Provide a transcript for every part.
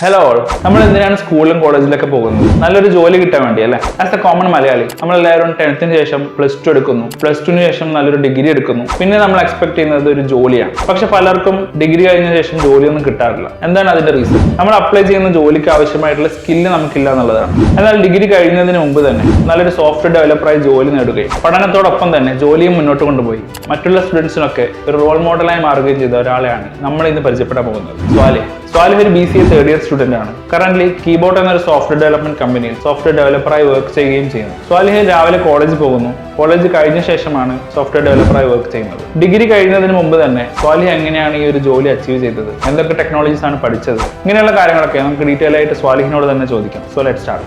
Hello all, നമ്മൾ എന്തിനാണ് സ്കൂളിലും കോളേജിലൊക്കെ പോകുന്നത്? നല്ലൊരു ജോലി കിട്ടാൻ വേണ്ടി അല്ലേ? ആസ് എ കോമൺ മലയാളി നമ്മളെല്ലാവരും 10th ശേഷം +2 എടുക്കുന്നു, +2 ശേഷം നല്ലൊരു ഡിഗ്രി എടുക്കുന്നു, പിന്നെ നമ്മൾ എക്സ്പെക്ട് ചെയ്യുന്നത് ഒരു ജോലിയാണ്. പക്ഷെ പലർക്കും ഡിഗ്രി കഴിഞ്ഞ ശേഷം ജോലിയൊന്നും കിട്ടാറില്ല. എന്താണ് അതിന്റെ റീസൺ? നമ്മൾ അപ്ലൈ ചെയ്യുന്ന ജോലിക്ക് ആവശ്യമായിട്ടുള്ള സ്കില്ല് നമുക്കില്ല എന്നുള്ളതാണ്. എന്നാൽ ഡിഗ്രി കഴിയുന്നതിന് മുമ്പ് തന്നെ നല്ലൊരു സോഫ്റ്റ്വെയർ ഡെവലപ്പറായി ജോലി നേടുകയും പഠനത്തോടൊപ്പം തന്നെ ജോലിയും മുന്നോട്ട് കൊണ്ടുപോയി മറ്റുള്ള സ്റ്റുഡൻസിനൊക്കെ ഒരു റോൾ മോഡലായി മാറുകയും ചെയ്ത ഒരാളെയാണ് നമ്മൾ ഇന്ന് പരിചയപ്പെടാൻ പോകുന്നത്. സ്വാലിഹ് ഒരു BCA തേർഡ് ഇയർ സ്റ്റുഡന്റ് ആണ്. കറന്റ് കീബോർഡ് എന്നൊരു സോഫ്റ്റ്വെയർ ഡെവലപ്മെന്റ് കമ്പനിയിൽ സോഫ്റ്റ്വെയർ ഡെവലപ്പറായി വർക്ക് ചെയ്യുകയും ചെയ്യുന്നു. സ്വാലിഹ് രാവിലെ കോളേജിൽ പോകുന്നു. കോളേജ് കഴിഞ്ഞ ശേഷമാണ് സോഫ്റ്റ്വെയർ ഡെവലപ്പറായി വർക്ക് ചെയ്യുന്നത്. ഡിഗ്രി കഴിയുന്നതിന് മുമ്പ് തന്നെ സ്വാലിഹ് എങ്ങനെയാണ് ഈ ഒരു ജോലി അച്ചീവ് ചെയ്തത്, എന്തൊക്കെ ടെക്നോളജീസ് ആണ് പഠിച്ചത്, ഇങ്ങനെയുള്ള കാര്യങ്ങളൊക്കെ നമുക്ക് ഡീറ്റെയിൽ ആയിട്ട് സ്വാലിഹിനോട് തന്നെ ചോദിക്കാം. So let's start.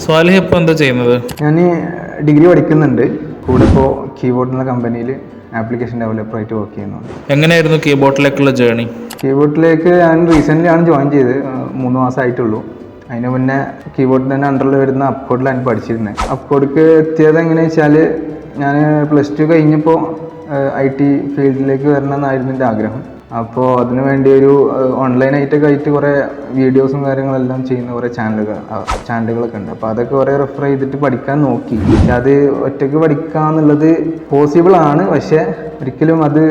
സ്വാലിഹ് ഇപ്പോൾ എന്താ ചെയ്യുന്നത്? ഞാൻ ഡിഗ്രി പഠിക്കുന്നുണ്ട്. കൂടെ ഇപ്പോൾ കീബോർഡ് എന്ന കമ്പനിയിൽ ആപ്ലിക്കേഷൻ ഡെവലപ്പറായിട്ട് വർക്ക് ചെയ്യുന്നുണ്ട്. എങ്ങനെയായിരുന്നു കീബോർഡിലേക്കുള്ള ജേർണി? കീബോർഡിലേക്ക് ഞാൻ റീസെൻ്റ്ലി ആണ് ജോയിൻ ചെയ്ത്, 3 മാസമായിട്ടുള്ളൂ. അതിന് മുന്നേ കീബോർഡിൽ തന്നെ അണ്ടറിൽ വരുന്ന അപ്കോഡിലാണ് പഠിച്ചിരുന്നത്. അപ്കോഡിക്ക് എത്തിയത് എങ്ങനെയാണെന്ന് വെച്ചാൽ, ഞാൻ +2 കഴിഞ്ഞപ്പോൾ IT ഫീൽഡിലേക്ക് വരണമെന്നായിരുന്നു എൻ്റെ ആഗ്രഹം. അപ്പോൾ അതിനു വേണ്ടി ഒരു ഓൺലൈനായിട്ടൊക്കെ ആയിട്ട് കുറേ വീഡിയോസും കാര്യങ്ങളെല്ലാം ചെയ്യുന്ന കുറേ ചാനലുകളൊക്കെ ഉണ്ട്. അപ്പോൾ അതൊക്കെ കുറേ റെഫർ ചെയ്തിട്ട് പഠിക്കാൻ നോക്കി. പക്ഷെ അത് ഒറ്റയ്ക്ക് പഠിക്കാന്നുള്ളത് പോസിബിൾ ആണ്, പക്ഷേ ഒരിക്കലും അത്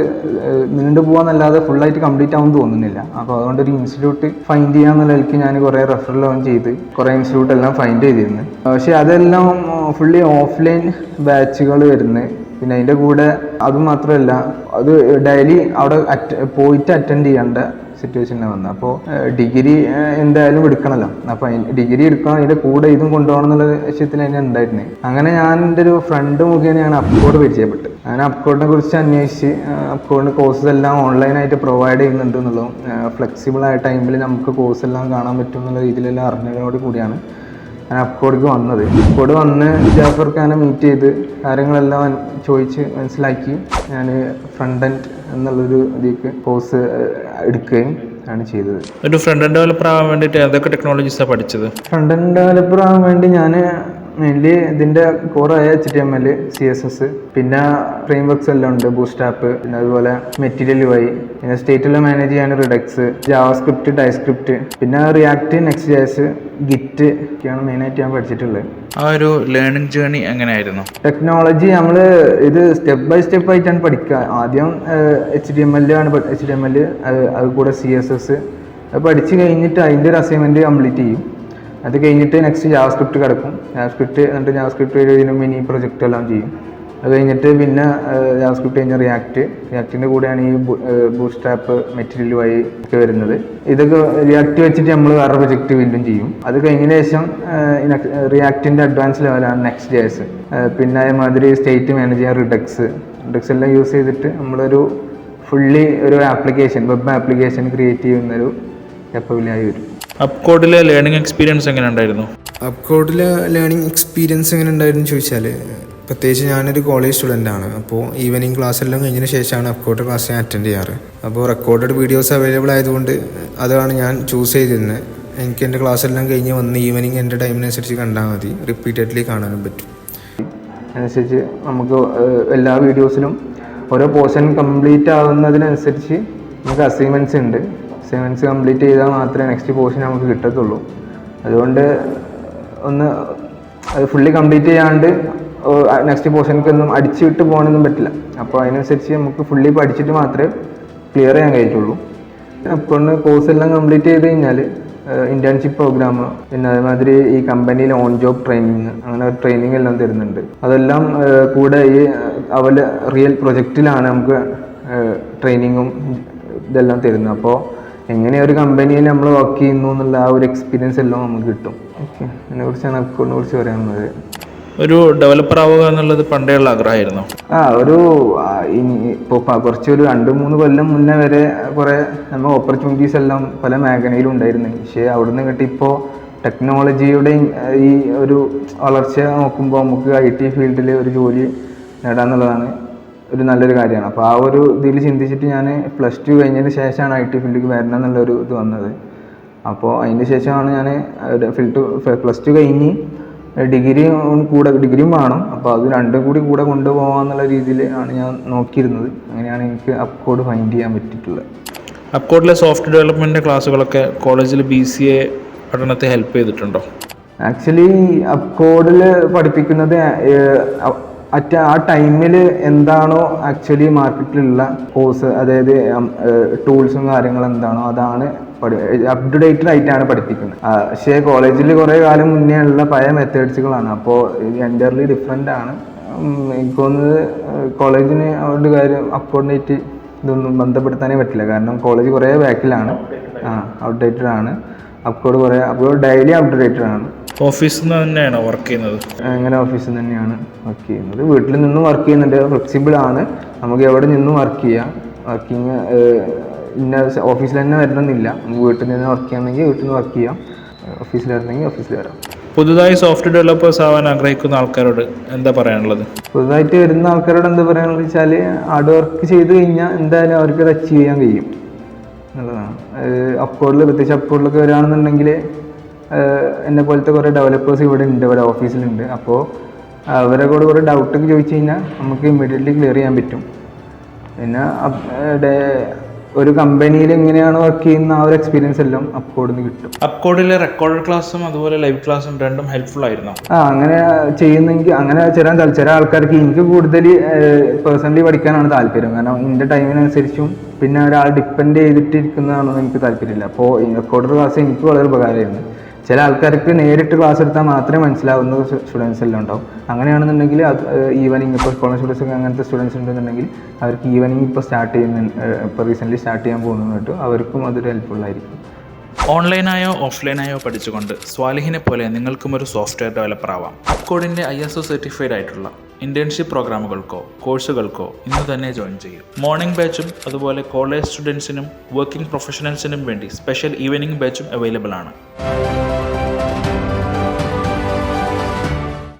നീണ്ടു പോകാന്നല്ലാതെ ഫുള്ളായിട്ട് കംപ്ലീറ്റ് ആവുമെന്ന് തോന്നുന്നില്ല. അപ്പോൾ അതുകൊണ്ട് ഒരു ഇൻസ്റ്റിറ്റ്യൂട്ട് ഫൈൻഡ് ചെയ്യാന്നുള്ളതിലേക്ക് ഞാൻ കുറേ റെഫറൽ ചെയ്ത് കുറേ ഇൻസ്റ്റിറ്റ്യൂട്ട് എല്ലാം ഫൈൻഡ് ചെയ്തിരുന്നു. പക്ഷേ അതെല്ലാം ഫുള്ളി ഓഫ്ലൈൻ ബാച്ചുകൾ വരുന്നത്. പിന്നെ അതിൻ്റെ കൂടെ അതുമാത്രമല്ല, അത് ഡെയിലി അവിടെ പോയിട്ട് അറ്റൻഡ് ചെയ്യേണ്ട സിറ്റുവേഷനിൽ വന്നത്. അപ്പോൾ ഡിഗ്രി എന്തായാലും എടുക്കണമല്ലോ. അപ്പോൾ ഡിഗ്രി എടുക്കണം, അതിൻ്റെ കൂടെ ഇതും കൊണ്ടുപോകണം എന്നുള്ള ലക്ഷ്യത്തിൽ തന്നെ ഉണ്ടായിരുന്നത്. അങ്ങനെ ഞാൻ എൻ്റെ ഒരു ഫ്രണ്ട് മുഖേനയാണ് അപ്കോഡ് പരിചയപ്പെട്ടത്. അങ്ങനെ അപ്കോഡിനെ കുറിച്ച് അന്വേഷിച്ച് അപ്കോഡിൻ്റെ കോഴ്സസ് എല്ലാം ഓൺലൈനായിട്ട് പ്രൊവൈഡ് ചെയ്യുന്നുണ്ട് എന്നുള്ളതും ഫ്ലെക്സിബിളായ ടൈമിൽ നമുക്ക് കോഴ്സ് എല്ലാം കാണാൻ പറ്റും എന്നുള്ള രീതിയിലെല്ലാം അറിഞ്ഞതോട് കൂടിയാണ് ഞാൻ അപ്കോഡിക്ക് വന്നത്. അപ്കോഡ് വന്ന് ജാഫർ ഖാനെ മീറ്റ് ചെയ്ത് കാര്യങ്ങളെല്ലാം ചോദിച്ച് മനസ്സിലാക്കി ഞാൻ ഫ്രണ്ട് എൻഡ് എന്നുള്ളൊരു ഇതിലേക്ക് കോഴ്സ് എടുക്കുകയും ആണ് ചെയ്തത്. ഒരു ഫ്രണ്ട് എൻഡ് ഡെവലപ്പർ ആവാൻ വേണ്ടിയിട്ട് ഏതൊക്കെ ടെക്നോളജീസാണ് പഠിച്ചത്? ഫ്രണ്ട് എൻഡ് ഡെവലപ്പർ ആവാൻ വേണ്ടി ഞാൻ മെയിൻലി ഇതിൻ്റെ കോറായ HTML, CSS, പിന്നെ ഫ്രെയിംവർക്ക്സ് എല്ലാം ഉണ്ട്, ബൂസ്റ്റാപ്പ്, പിന്നെ അതുപോലെ മെറ്റീരിയൽ UI, പിന്നെ സ്റ്റേറ്റെല്ലാം മാനേജ് ചെയ്യാൻ റിഡക്സ്, ജാവാസ്ക്രിപ്റ്റ്, ടൈപ്പ്സ്ക്രിപ്റ്റ്, പിന്നെ റിയാക്ട്, Next.js, Git ഒക്കെയാണ് മെയിനായിട്ട് ഞാൻ പഠിച്ചിട്ടുള്ളത്. ആ ഒരു ലേണിംഗ് ജേർണി എങ്ങനെയായിരുന്നു? ടെക്നോളജി നമ്മൾ ഇത് സ്റ്റെപ്പ് ബൈ സ്റ്റെപ്പ് ആയിട്ടാണ് പഠിക്കുക. ആദ്യം HTML അത് കൂടെ CSS അത് പഠിച്ച് കഴിഞ്ഞിട്ട് അതിൻ്റെ ഒരു അസൈൻമെൻറ്റ് കംപ്ലീറ്റ് ചെയ്യും. അത് കഴിഞ്ഞിട്ട് നെക്സ്റ്റ് ജാവാസ്ക്രിപ്റ്റ് കിടക്കും. എന്നിട്ട് ജാവാസ്ക്രിപ്റ്റ് ഇതിന് മിനി പ്രൊജക്റ്റ് എല്ലാം ചെയ്യും. അത് കഴിഞ്ഞിട്ട് പിന്നെ ജാവാസ്ക്രിപ്റ്റ് കഴിഞ്ഞ റിയാക്റ്റിൻ്റെ കൂടെയാണ് ഈ ബൂട്ട്സ്ട്രാപ്പ്, മെറ്റീരിയൽ UI ഒക്കെ വരുന്നത്. ഇതൊക്കെ റിയാക്റ്റ് വെച്ചിട്ട് നമ്മൾ വേറെ പ്രൊജക്റ്റ് വീണ്ടും ചെയ്യും. അത് കഴിഞ്ഞതിന് ശേഷം റിയാക്റ്റിൻ്റെ അഡ്വാൻസ് ലെവലാണ് Next.js. പിന്നെ അതേമാതിരി സ്റ്റേറ്റ് മാനേജ് ചെയ്യാൻ റിഡക്സ് എല്ലാം യൂസ് ചെയ്തിട്ട് നമ്മളൊരു ഫുള്ളി ഒരു വെബ് ആപ്ലിക്കേഷൻ ക്രിയേറ്റ് ചെയ്യുന്നൊരു കേപ്പബിലിറ്റി വരും. അപ്കോഡിലെ ലേണിംഗ് എക്സ്പീരിയൻസ് എങ്ങനെ ഉണ്ടായിരുന്നു? അപ്കോഡിലെ ലേണിംഗ് എക്സ്പീരിയൻസ് എങ്ങനെ ഉണ്ടായിരുന്നു ചോദിച്ചാൽ, പ്രത്യേകിച്ച് ഞാനൊരു കോളേജ് സ്റ്റുഡൻ്റ് ആണ്. അപ്പോൾ ഈവനിങ് ക്ലാസ് എല്ലാം കഴിഞ്ഞതിന് ശേഷമാണ് അപ്കോഡ് ക്ലാസ് ഞാൻ അറ്റൻഡ് ചെയ്യാറ്. അപ്പോൾ റെക്കോർഡഡ് വീഡിയോസ് അവൈലബിൾ ആയതുകൊണ്ട് അതാണ് ഞാൻ ചൂസ് ചെയ്തിരുന്നത്. എനിക്ക് എൻ്റെ ക്ലാസ് എല്ലാം കഴിഞ്ഞ് വന്ന് ഈവനിങ് എൻ്റെ ടൈമിനനുസരിച്ച് കണ്ടാൽ മതി, റിപ്പീറ്റഡ്ലി കാണാനും പറ്റും. അനുസരിച്ച് നമുക്ക് എല്ലാ വീഡിയോസിലും ഓരോ പോർഷൻ കംപ്ലീറ്റ് ആവുന്നതിനനുസരിച്ച് നമുക്ക് അസൈൻമെൻറ്റ്സ് ഉണ്ട്. അസൈൻമെൻറ്റ്സ് കംപ്ലീറ്റ് ചെയ്താൽ മാത്രമേ നെക്സ്റ്റ് പോർഷൻ നമുക്ക് കിട്ടത്തുള്ളൂ. അതുകൊണ്ട് അത് ഫുള്ളി കംപ്ലീറ്റ് ചെയ്യാണ്ട് നെക്സ്റ്റ് പോർഷനിലേക്കൊന്നും അടിച്ചു വിട്ട് പോകാനൊന്നും പറ്റില്ല. അപ്പോൾ അതിനനുസരിച്ച് നമുക്ക് ഫുള്ളി പഠിച്ചിട്ട് മാത്രമേ ക്ലിയർ ചെയ്യാൻ കഴിയുള്ളൂ. അപ്പോൾ കോഴ്സ് എല്ലാം കംപ്ലീറ്റ് ചെയ്ത് കഴിഞ്ഞാൽ ഇന്റേൺഷിപ്പ് പ്രോഗ്രാം, പിന്നെ അതേമാതിരി ഈ കമ്പനിയിൽ ഓൺ ജോബ് ട്രെയിനിങ്, അങ്ങനെ ട്രെയിനിങ് എല്ലാം തരുന്നുണ്ട്. അതെല്ലാം കൂടെ ഈ അവല് റിയൽ പ്രൊജക്റ്റിലാണ് നമുക്ക് ട്രെയിനിങ്ങും ഇതെല്ലാം തരുന്നത്. അപ്പോൾ എങ്ങനെ ഒരു കമ്പനിയിൽ നമ്മൾ വർക്ക് ചെയ്യുന്നു എന്നുള്ള ആ ഒരു എക്സ്പീരിയൻസ് എല്ലാം നമുക്ക് കിട്ടും. ഓക്കെ, അതിനെക്കുറിച്ചാണ് അക്കൗണ്ടിനെ കുറിച്ച് പറയാനുള്ളത്. ഒരു ഡെവലപ്പർ ആവുക എന്നുള്ളത് പണ്ടേയുള്ള ആഗ്രഹമായിരുന്നു. ഇപ്പോൾ കുറച്ചൊരു 2-3 കൊല്ലം മുന്നേ വരെ കുറേ നമ്മൾ ഓപ്പർച്യൂണിറ്റീസ് എല്ലാം പല മേഖലയിലും ഉണ്ടായിരുന്നു. പക്ഷേ അവിടുന്ന് കിട്ടി ഇപ്പോൾ ടെക്നോളജിയുടെയും ഈ ഒരു വളർച്ച നോക്കുമ്പോൾ നമുക്ക് IT ഫീൽഡിൽ ഒരു ജോലി നേടാന്നുള്ളതാണ് ഒരു നല്ലൊരു കാര്യമാണ്. അപ്പോൾ ആ ഒരു ഇതിൽ ചിന്തിച്ചിട്ട് ഞാൻ +2 കഴിഞ്ഞതിന് ശേഷമാണ് IT ഫീൽഡിലേക്ക് വരണം എന്നുള്ളൊരു ഇത് വന്നത്. അപ്പോൾ അതിന് ശേഷമാണ് ഞാൻ +2 കഴിഞ്ഞ് ഡിഗ്രിയും വേണം. അപ്പോൾ അത് രണ്ടും കൂടെ കൊണ്ടുപോകാമെന്നുള്ള രീതിയിൽ ആണ് ഞാൻ നോക്കിയിരുന്നത്. അങ്ങനെയാണ് എനിക്ക് അപ്കോഡ് ഫൈൻഡ് ചെയ്യാൻ പറ്റിയിട്ടുള്ളത്. അപ്കോഡിലെ സോഫ്റ്റ് ഡെവലപ്മെൻറ്റ് ക്ലാസ്സുകളൊക്കെ കോളേജിൽ BCA പഠനത്തെ ഹെൽപ്പ് ചെയ്തിട്ടുണ്ടോ? ആക്ച്വലി അപ്കോഡിൽ പഠിപ്പിക്കുന്നത് ആ ടൈമിൽ എന്താണോ ആക്ച്വലി മാർക്കറ്റിലുള്ള കോഴ്സ്, അതായത് ടൂൾസും കാര്യങ്ങളും എന്താണോ അതാണ് അപ് ടു ഡേറ്റഡ് ആയിട്ടാണ് പഠിപ്പിക്കുന്നത്. പക്ഷേ കോളേജിൽ കുറേ കാലം മുന്നേ ഉള്ള പഴയ മെത്തേഡ്സുകളാണ്. അപ്പോൾ എൻ്റർലി ഡിഫറെൻ്റ് ആണ്. എനിക്ക് തോന്നുന്നത് കോളേജിന് അവരുടെ കാര്യം അപ്കോഡിനേറ്റ് ഇതൊന്നും ബന്ധപ്പെടുത്താനേ പറ്റില്ല. കാരണം കോളേജ് കുറേ ബാക്കിലാണ്, ഔട്ട്ഡേറ്റഡ് ആണ്. അപ്പോൾ ഡെയിലി ഔട്ട്ഡേറ്റഡ് ആണ്. ഓഫീസിൽ നിന്ന് തന്നെയാണോ വർക്ക് ചെയ്യുന്നത്? അങ്ങനെ ഓഫീസിൽ നിന്ന് തന്നെയാണ് വർക്ക് ചെയ്യുന്നത്. വീട്ടിൽ നിന്നും വർക്ക് ചെയ്യുന്നുണ്ട്, ഫ്ലെക്സിബിൾ ആണ്. നമുക്ക് എവിടെ നിന്നും വർക്ക് ചെയ്യാം. വർക്കിങ് ഇന്ന ഓഫീസിൽ തന്നെ വരണമെന്നില്ല. നമുക്ക് വീട്ടിൽ നിന്ന് വർക്ക് ചെയ്യണമെങ്കിൽ വീട്ടിൽ നിന്ന് വർക്ക് ചെയ്യാം, ഓഫീസിൽ വരണമെങ്കിൽ ഓഫീസിൽ വരാം. പുതുതായി സോഫ്റ്റ് ഡെവലപ്പേഴ്സ് ആവാൻ ആഗ്രഹിക്കുന്ന ആൾക്കാരോട് എന്താ പറയാനുള്ളത്? പുതുതായിട്ട് വരുന്ന ആൾക്കാരോട് എന്താ പറയാനുള്ളത് വെച്ചാൽ, ഹാർഡ് വർക്ക് ചെയ്ത് കഴിഞ്ഞാൽ എന്തായാലും അവർക്ക് അത് അച്ചീവ് ചെയ്യാൻ കഴിയും എന്നുള്ളതാണ്. അപ്കോഡിൽ പ്രത്യേകിച്ച് അപ്കോഡിലൊക്കെ വരികയാണെന്നുണ്ടെങ്കിൽ എന്നെ പോലത്തെ കുറേ ഡെവലപ്പേഴ്സ് ഇവിടെ ഉണ്ട്, ഇവിടെ ഓഫീസിലുണ്ട്. അപ്പോൾ അവരെ കൂടെ കുറേ ഡൗട്ടൊക്കെ ചോദിച്ചു കഴിഞ്ഞാൽ നമുക്ക് ഇമ്മീഡിയറ്റ്ലി ക്ലിയർ ചെയ്യാൻ പറ്റും. പിന്നെ ഒരു കമ്പനിയിൽ എങ്ങനെയാണ് വർക്ക് ചെയ്യുന്ന ആ ഒരു എക്സ്പീരിയൻസ് എല്ലാം അപ്കോഡിൽ നിന്ന് കിട്ടും. അപ്കോഡിലെ റെക്കോർഡ് ക്ലാസ്സും അതുപോലെ ലൈവ് ക്ലാസ്സും രണ്ടും ഹെൽപ്ഫുൾ ആയിരുന്നു. അങ്ങനെ ചെയ്യുന്നെങ്കിൽ അങ്ങനെ ചില ആൾക്കാർക്ക്, എനിക്ക് കൂടുതൽ പേഴ്സണലി പഠിക്കാനാണ് താല്പര്യം. കാരണം എൻ്റെ ടൈമിനനുസരിച്ചും പിന്നെ ഒരാൾ ഡിപ്പെൻഡ് ചെയ്തിട്ടിരിക്കുന്നതാണെന്ന് എനിക്ക് താല്പര്യമില്ല. അപ്പോൾ റെക്കോർഡ് ക്ലാസ് എനിക്ക് വളരെ ഉപകാരമായിരുന്നു. ചില ആൾക്കാർക്ക് നേരിട്ട് ക്ലാസ് എടുത്താൽ മാത്രമേ മനസ്സിലാവുന്ന സ്റ്റുഡൻസ് എല്ലാം ഉണ്ടാവും. അങ്ങനെയാണെന്നുണ്ടെങ്കിൽ ഈവനിങ്, ഇപ്പോൾ കോളേജ് സ്റ്റുഡൻസ് അങ്ങനത്തെ സ്റ്റുഡൻസ് ഉണ്ടെന്നുണ്ടെങ്കിൽ അവർക്ക് ഈവനിങ് ഇപ്പോൾ റീസെൻ്റ്ലി സ്റ്റാർട്ട് ചെയ്യാൻ പോകുന്നുണ്ട്, അവർക്കും അതൊരു ഹെൽപ്ഫുൾ ആയിരിക്കും. ഓൺലൈനായോ ഓഫ്ലൈനായോ പഠിച്ചുകൊണ്ട് സ്വാലിഹിനെ പോലെ നിങ്ങൾക്കും ഒരു സോഫ്റ്റ്വെയർ ഡെവലപ്പർ ആവാം. അപ്കോഡിൻ്റെ ISO സർട്ടിഫൈഡ് ആയിട്ടുള്ള ഇന്റേൺഷിപ്പ് പ്രോഗ്രാമുകൾക്കോ കോഴ്സുകൾക്കോ ഇന്ന് തന്നെ ജോയിൻ ചെയ്യും. മോർണിംഗ് ബാച്ചും അതുപോലെ കോളേജ് സ്റ്റുഡൻസിനും വർക്കിംഗ് പ്രൊഫഷണൽസിനും വേണ്ടി സ്പെഷ്യൽ ഈവനിംഗ് ബാച്ചും അവൈലബിൾ ആണ്.